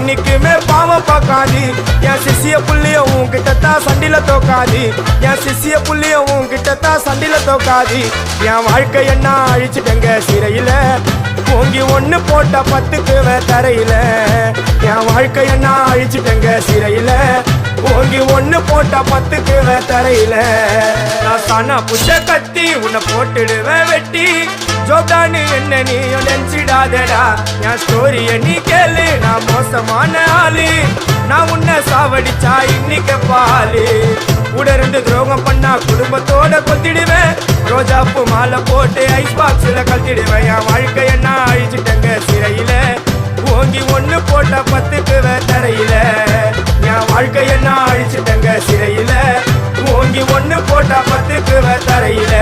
என்னைக்குமே பாவம் பார்க்காது என் சிசிய புள்ளிய உன்கிட்டத்தான் சண்டில தோக்காது என் சிசிய புள்ளிய உன்கிட்டத்தான் சண்டில தோக்காது என் வாழ்க்கை என்ன அழிச்சிட்டங்க சிறையில ஓங்கி ஒண்ணு போட்ட 10க்கு தரையில என் வாழ்க்கை என்ன அழிச்சிட்டங்க சிறையில ஓங்கி ஒண்ணு போட்ட 10க்கு தரையில நான் சானா புஷ கத்தி உன்னை போட்டுடுவேன் வெட்டி ஜோப்டானு என்ன நீயும் நினைச்சிடாதடா என் ஸ்டோரிய நீ கேளு நான் மோசமான ஆளு நான் உன்னை சாவடிச்சா இன்னைக்கு பாலு உடருந்து துரோகம் பண்ணா குடும்பத்தோட கொத்திடுவேன் ரோஜாப்பு மாலை போட்டு ஐஸ் பாக்ஸ்ல கழட்டிடுவேன் என் வாழ்க்கை என்ன அழிச்சிட்டங்க சிறையில ஓங்கி ஒண்ணு போட்ட 10க்கு தரையில என் வாழ்க்கை என்ன அழிச்சிட்டங்க சிறையில ஓங்கி ஒண்ணு போட்ட 10க்கு தரையில